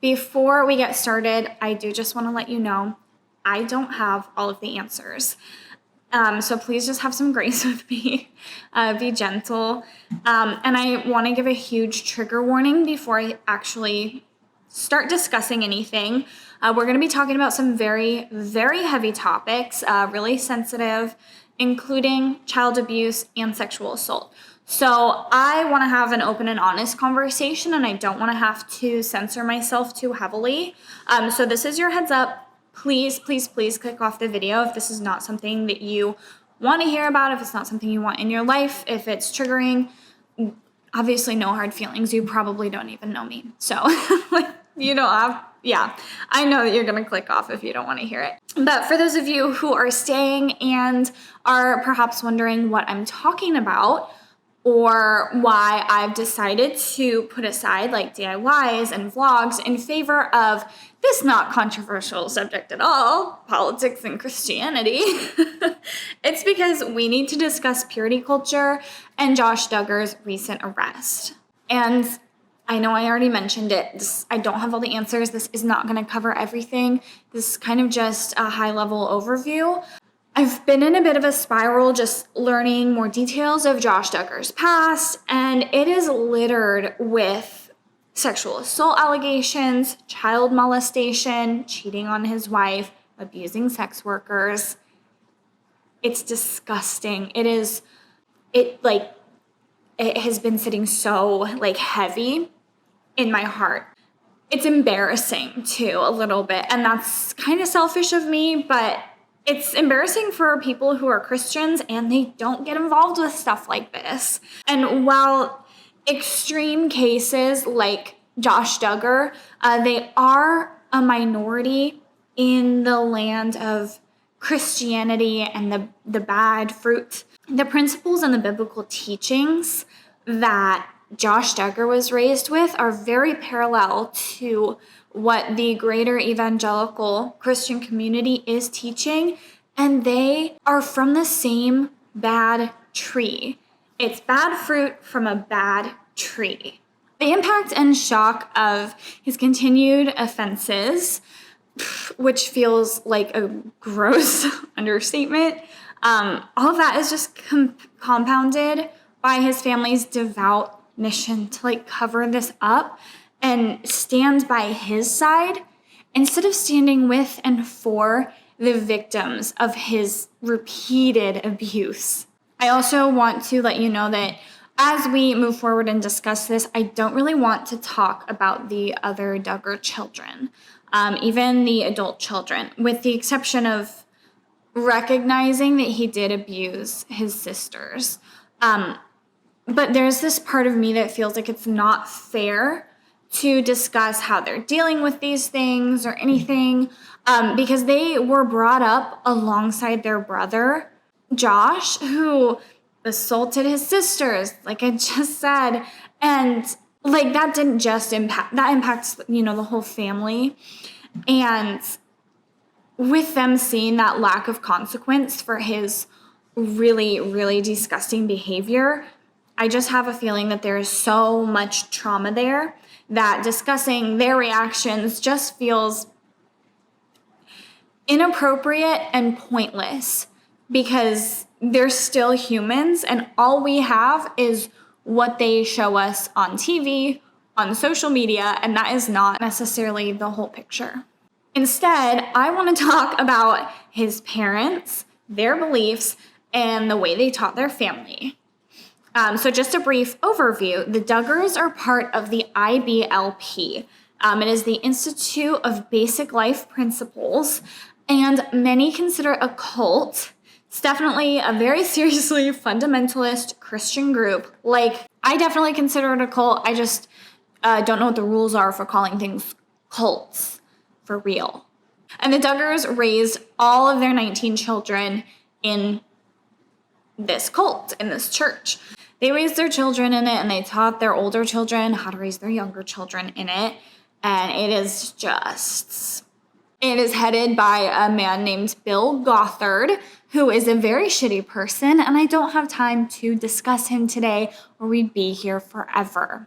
Before we get started, I do just want to let you know I don't have all of the answers. So please just have some grace with me. Be gentle. And I want to give a huge trigger warning before I actually start discussing anything. We're going to be talking about some very, very heavy topics, really sensitive, including child abuse and sexual assault. So I want to have an open and honest conversation, and I don't want to have to censor myself too heavily. So this is your heads up. Please, please, please click off the video if this is not something that you want to hear about, if it's not something you want in your life, if it's triggering. Obviously, no hard feelings. You probably don't even know me. So you don't have, I know that you're going to click off if you don't want to hear it. But for those of you who are staying and are perhaps wondering what I'm talking about, or why I've decided to put aside like DIYs and vlogs in favor of this not controversial subject at all, politics and Christianity, it's because we need to discuss purity culture and Josh Duggar's recent arrest. And I know I already mentioned it. I don't have all the answers. This is not going to cover everything. This is kind of just a high-level overview. I've been in a bit of a spiral just learning more details of Josh Duggar's past, and it is littered with sexual assault allegations, child molestation, cheating on his wife, abusing sex workers. It's disgusting. It has been sitting so heavy in my heart. It's embarrassing too, a little bit, and that's kind of selfish of me, but it's embarrassing for people who are Christians and they don't get involved with stuff like this. And while extreme cases like Josh Duggar, they are a minority in the land of Christianity and the bad fruit, the principles and the biblical teachings that Josh Duggar was raised with are very parallel to what the greater evangelical Christian community is teaching, and they are from the same bad tree. It's bad fruit from a bad tree. The impact and shock of his continued offenses, which feels like a gross understatement, all of that is just compounded by his family's devout mission to cover this up and stand by his side instead of standing with and for the victims of his repeated abuse. I also want to let you know that as we move forward and discuss this, I don't really want to talk about the other Duggar children, even the adult children, with the exception of recognizing that he did abuse his sisters. But there's this part of me that feels like it's not fair to discuss how they're dealing with these things or anything, because they were brought up alongside their brother, Josh, who assaulted his sisters, like I just said. And that didn't just that impacts, the whole family. And with them seeing that lack of consequence for his really, really disgusting behavior, I just have a feeling that there is so much trauma there that discussing their reactions just feels inappropriate and pointless because they're still humans and all we have is what they show us on TV, on social media, and that is not necessarily the whole picture. Instead, I want to talk about his parents, their beliefs, and the way they taught their family. So just a brief overview, the Duggars are part of the IBLP. It is the Institute of Basic Life Principles, and many consider it a cult. It's definitely a very seriously fundamentalist Christian group. I definitely consider it a cult. I just don't know what the rules are for calling things cults for real. And the Duggars raised all of their 19 children in this cult, in this church. They raised their children in it, and they taught their older children how to raise their younger children in it. And it is headed by a man named Bill Gothard, who is a very shitty person, and I don't have time to discuss him today, or we'd be here forever.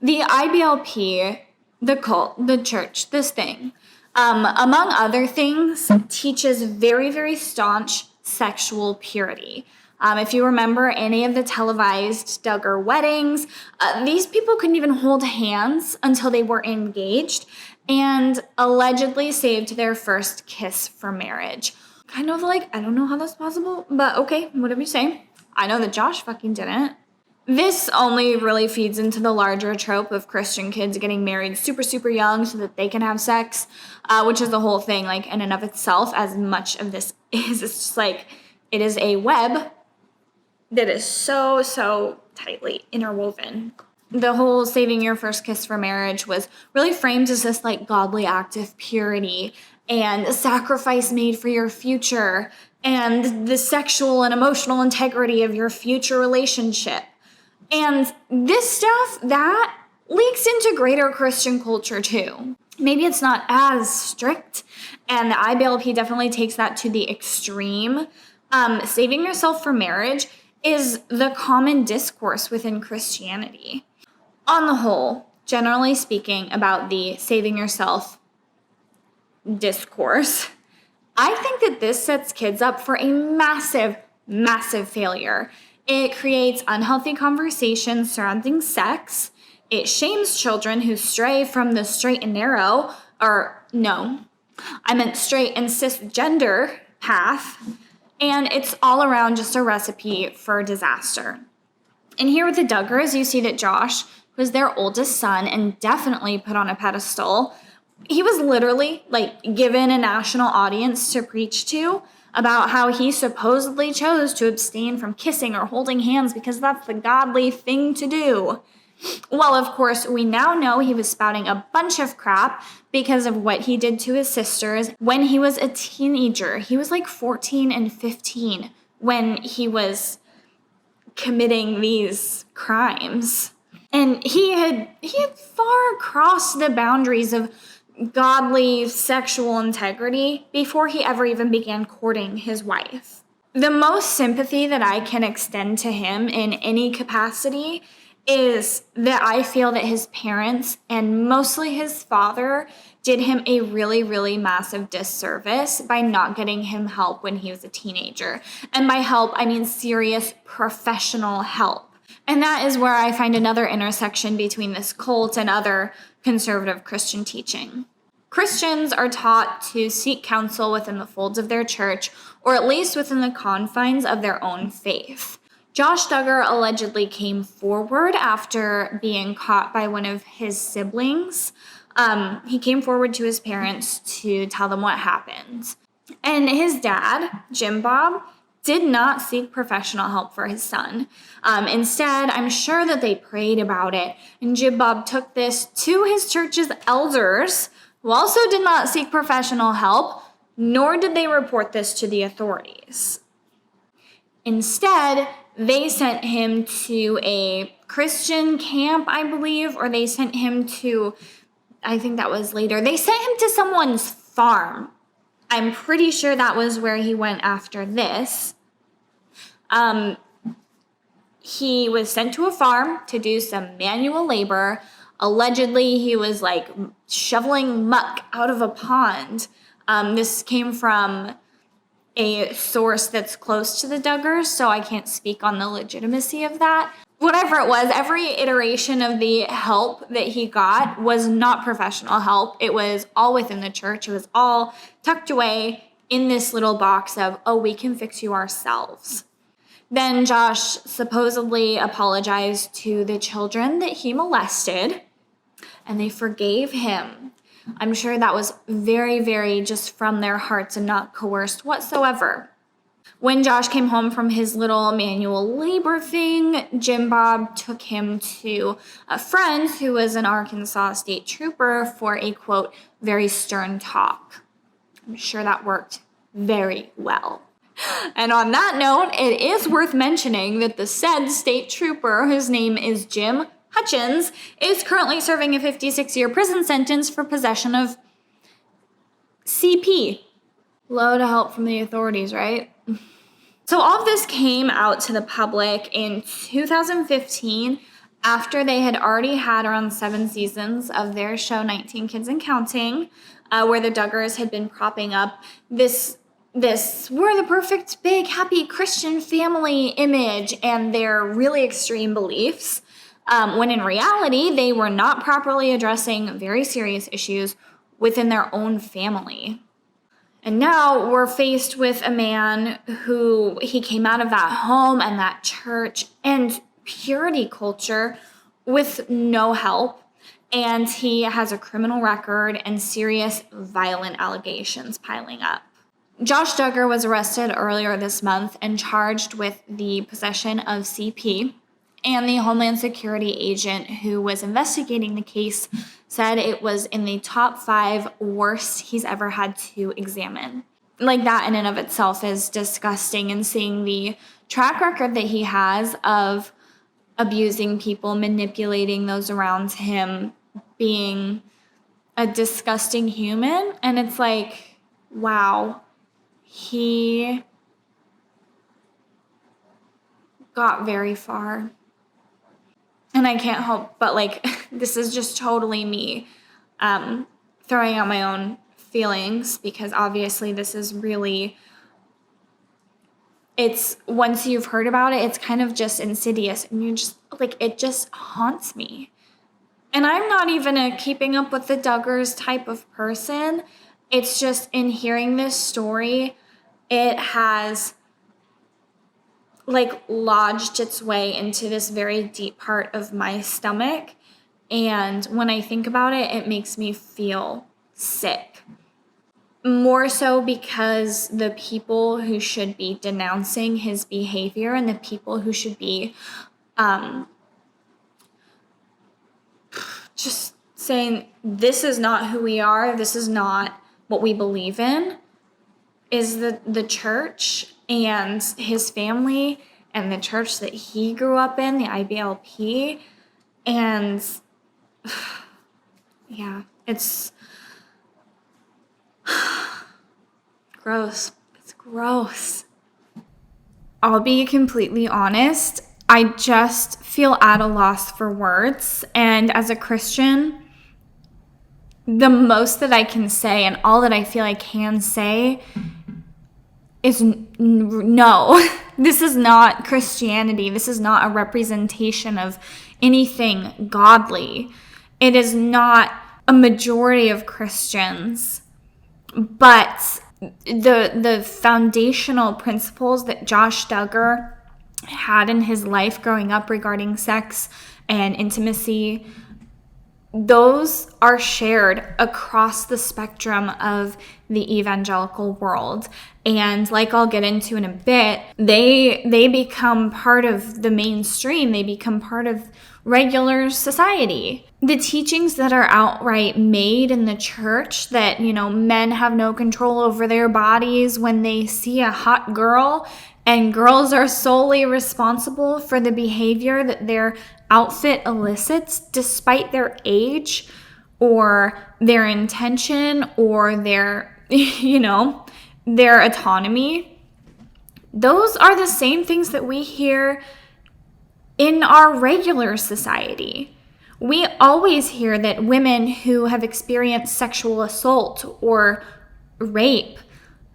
The IBLP the cult, the church, this thing, among other things, teaches very, very staunch sexual purity. If you remember any of the televised Duggar weddings, these people couldn't even hold hands until they were engaged and allegedly saved their first kiss for marriage. Kind of like, I don't know how that's possible, but okay, whatever you say. I know that Josh fucking didn't. This only really feeds into the larger trope of Christian kids getting married super, super young so that they can have sex, which is the whole thing, like, in and of itself, as much of this is. It's just like, it is a web that is so, so tightly interwoven. The whole saving your first kiss for marriage was really framed as this, like, godly act of purity and a sacrifice made for your future and the sexual and emotional integrity of your future relationship. And this stuff, that leaks into greater Christian culture too. Maybe it's not as strict, and the IBLP definitely takes that to the extreme. Saving yourself for marriage is the common discourse within Christianity. On the whole, generally speaking about the saving yourself discourse, I think that this sets kids up for a massive, massive failure. It creates unhealthy conversations surrounding sex. It shames children who stray from the straight and narrow, or no, I meant straight and cisgender path. And it's all around just a recipe for disaster. And here with the Duggars, you see that Josh was their oldest son and definitely put on a pedestal. He was literally, like, given a national audience to preach to about how he supposedly chose to abstain from kissing or holding hands because that's the godly thing to do. Well, of course, we now know he was spouting a bunch of crap because of what he did to his sisters when he was a teenager. He was like 14 and 15 when he was committing these crimes. And he had far crossed the boundaries of godly sexual integrity before he ever even began courting his wife. The most sympathy that I can extend to him in any capacity is that I feel that his parents, and mostly his father, did him a really, really massive disservice by not getting him help when he was a teenager. And by help, I mean serious professional help. And that is where I find another intersection between this cult and other conservative Christian teaching. Christians are taught to seek counsel within the folds of their church, or at least within the confines of their own faith. Josh Duggar allegedly came forward after being caught by one of his siblings. He came forward to his parents to tell them what happened. And his dad, Jim Bob, did not seek professional help for his son. Instead, I'm sure that they prayed about it, and Jim Bob took this to his church's elders, who also did not seek professional help, nor did they report this to the authorities. Instead, they sent him to a Christian camp, I believe, or they sent him to, I think that was later, they sent him to someone's farm. I'm pretty sure that was where he went after this. He was sent to a farm to do some manual labor. Allegedly, he was like shoveling muck out of a pond. This came from a source that's close to the Duggars, so I can't speak on the legitimacy of that. Whatever it was, every iteration of the help that he got was not professional help. It was all within the church. It was all tucked away in this little box of, oh, we can fix you ourselves. Then Josh supposedly apologized to the children that he molested, and they forgave him. I'm sure that was very, very just from their hearts and not coerced whatsoever. When Josh came home from his little manual labor thing, Jim Bob took him to a friend who was an Arkansas state trooper for a, quote, very stern talk. I'm sure that worked very well. And on that note, it is worth mentioning that the said state trooper, whose name is Jim Hutchins, is currently serving a 56-year prison sentence for possession of CP. Low to help from the authorities, right? So all of this came out to the public in 2015 after they had already had around 7 seasons of their show 19 Kids and Counting, where the Duggars had been propping up this we're the perfect big happy Christian family image and their really extreme beliefs, when in reality they were not properly addressing very serious issues within their own family. And now we're faced with a man who he came out of that home and that church and purity culture with no help, and he has a criminal record and serious violent allegations piling up. Josh Duggar was arrested earlier this month and charged with the possession of CP, and the Homeland Security agent who was investigating the case said it was in the top 5 worst he's ever had to examine. Like, that in and of itself is disgusting, and seeing the track record that he has of abusing people, manipulating those around him, being a disgusting human, and it's like, wow, he got very far. And I can't help but, like, this is just totally me throwing out my own feelings, because obviously this is really, it's, once you've heard about it, it's kind of just insidious, and you just, like, it just haunts me. And I'm not even a keeping up with the Duggars type of person. It's just, in hearing this story, it has, like, lodged its way into this very deep part of my stomach. And when I think about it, it makes me feel sick. More so because the people who should be denouncing his behavior and the people who should be just saying, this is not who we are, this is not what we believe in, is the church and his family and the church that he grew up in, the IBLP. And yeah, it's gross. It's gross. I'll be completely honest, I just feel at a loss for words. And as a Christian, the most that I can say and all that I feel I can say is no. This is not Christianity. This is not a representation of anything godly. It is not a majority of Christians. But the foundational principles that Josh Duggar had in his life growing up regarding sex and intimacy, those are shared across the spectrum of the evangelical world. And like I'll get into in a bit, they become part of the mainstream. They become part of regular society. The teachings that are outright made in the church that, men have no control over their bodies when they see a hot girl, and girls are solely responsible for the behavior that their outfit elicits despite their age or their intention or their, their autonomy. Those are the same things that we hear in our regular society. We always hear that women who have experienced sexual assault or rape,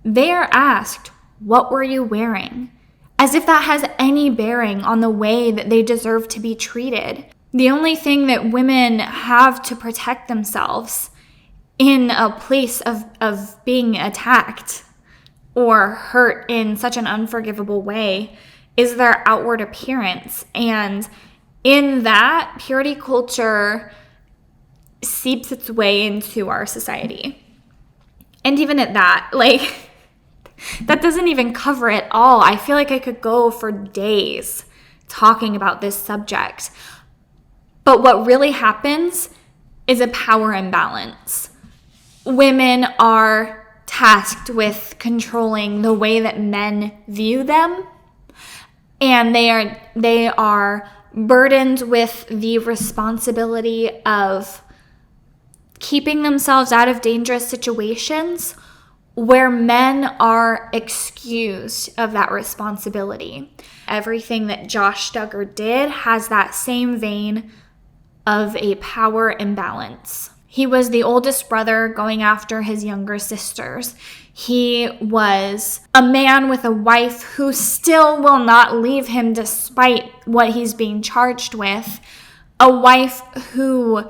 they are asked, "What were you wearing?" As if that has any bearing on the way that they deserve to be treated. The only thing that women have to protect themselves in a place of being attacked or hurt in such an unforgivable way is their outward appearance. And in that, purity culture seeps its way into our society. And even at that, that doesn't even cover it all. I feel like I could go for days talking about this subject. But what really happens is a power imbalance. Women are tasked with controlling the way that men view them, and they are burdened with the responsibility of keeping themselves out of dangerous situations where men are excused of that responsibility. Everything that Josh Duggar did has that same vein of a power imbalance. He was the oldest brother going after his younger sisters. He was a man with a wife who still will not leave him despite what he's being charged with. A wife who,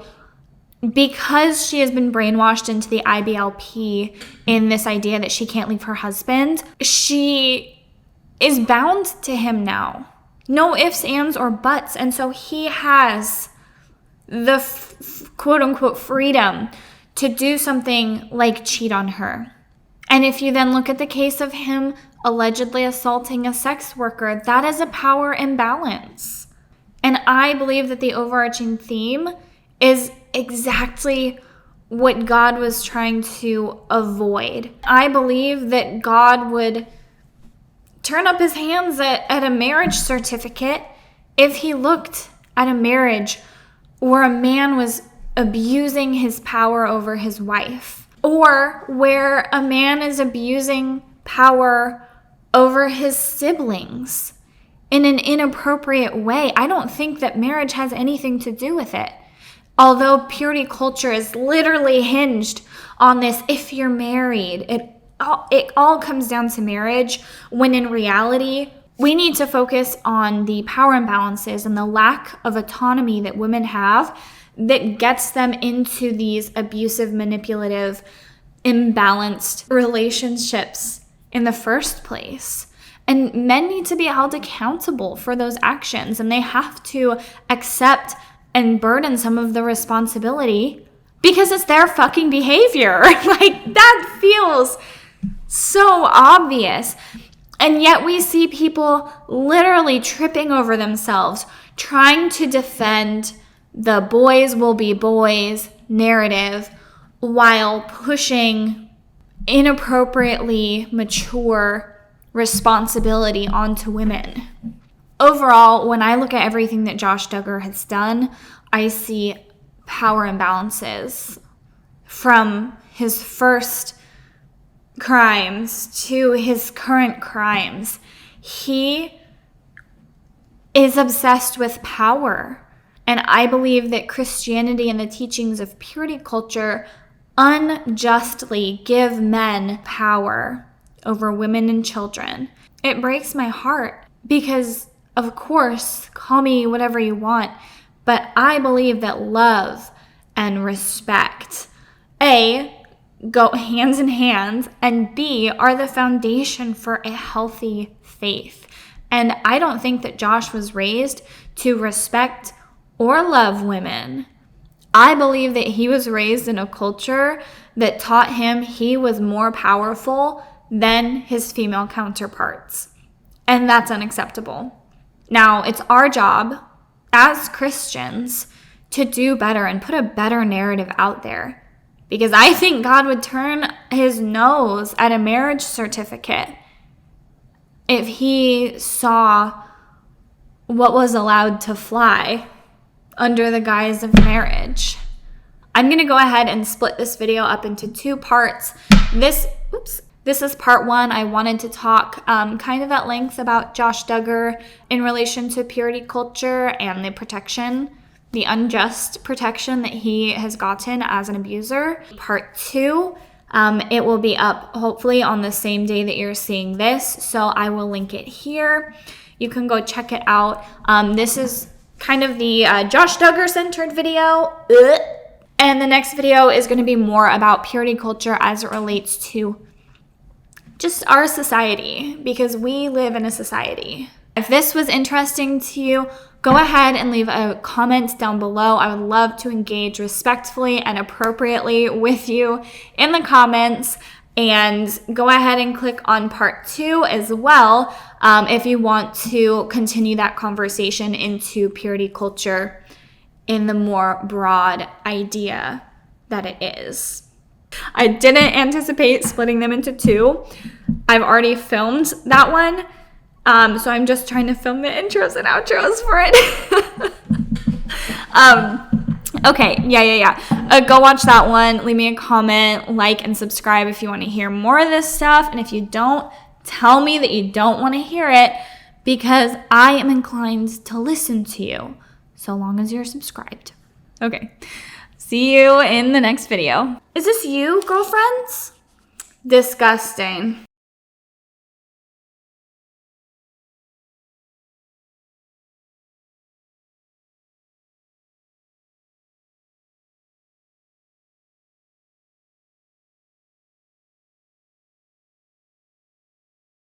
because she has been brainwashed into the IBLP in this idea that she can't leave her husband, she is bound to him now. No ifs, ands, or buts. And so he has the quote-unquote freedom to do something like cheat on her. And if you then look at the case of him allegedly assaulting a sex worker, that is a power imbalance. And I believe that the overarching theme is exactly what God was trying to avoid. I believe that God would turn up his hands at a marriage certificate if he looked at a marriage where a man was abusing his power over his wife, or where a man is abusing power over his siblings in an inappropriate way. I don't think that marriage has anything to do with it. Although purity culture is literally hinged on this, if you're married, it all comes down to marriage, when in reality, we need to focus on the power imbalances and the lack of autonomy that women have that gets them into these abusive, manipulative, imbalanced relationships in the first place. And men need to be held accountable for those actions, and they have to accept and burden some of the responsibility because it's their fucking behavior. Like, that feels so obvious. And yet we see people literally tripping over themselves, trying to defend the boys will be boys narrative while pushing inappropriately mature responsibility onto women. Overall, when I look at everything that Josh Duggar has done, I see power imbalances from his first crimes to his current crimes. He is obsessed with power. And I believe that Christianity and the teachings of purity culture unjustly give men power over women and children. It breaks my heart because, of course, call me whatever you want, but I believe that love and respect, A, go hands in hand, and B, are the foundation for a healthy faith. And I don't think that Josh was raised to respect or love women. I believe that he was raised in a culture that taught him he was more powerful than his female counterparts. And that's unacceptable. Now, it's our job as Christians to do better and put a better narrative out there. Because I think God would turn his nose at a marriage certificate if he saw what was allowed to fly under the guise of marriage. I'm going to go ahead and split this video up into two parts. This is part one. I wanted to talk kind of at length about Josh Duggar in relation to purity culture and the protection, the unjust protection that he has gotten as an abuser. Part two, it will be up hopefully on the same day that you're seeing this, so I will link it here. You can go check it out. This is kind of the Josh Duggar centered video. And the next video is going to be more about purity culture as it relates to just our society, because we live in a society. If this was interesting to you, go ahead and leave a comment down below. I would love to engage respectfully and appropriately with you in the comments. And go ahead and click on part two as well if you want to continue that conversation into purity culture in the more broad idea that it is. I didn't anticipate splitting them into two. I've already filmed that one. So I'm just trying to film the intros and outros for it. Okay, yeah. Go watch that one. Leave me a comment, like, and subscribe if you want to hear more of this stuff. And if you don't, tell me that you don't want to hear it, because I am inclined to listen to you, so long as you're subscribed. Okay, see you in the next video. Is this you, girlfriends? Disgusting.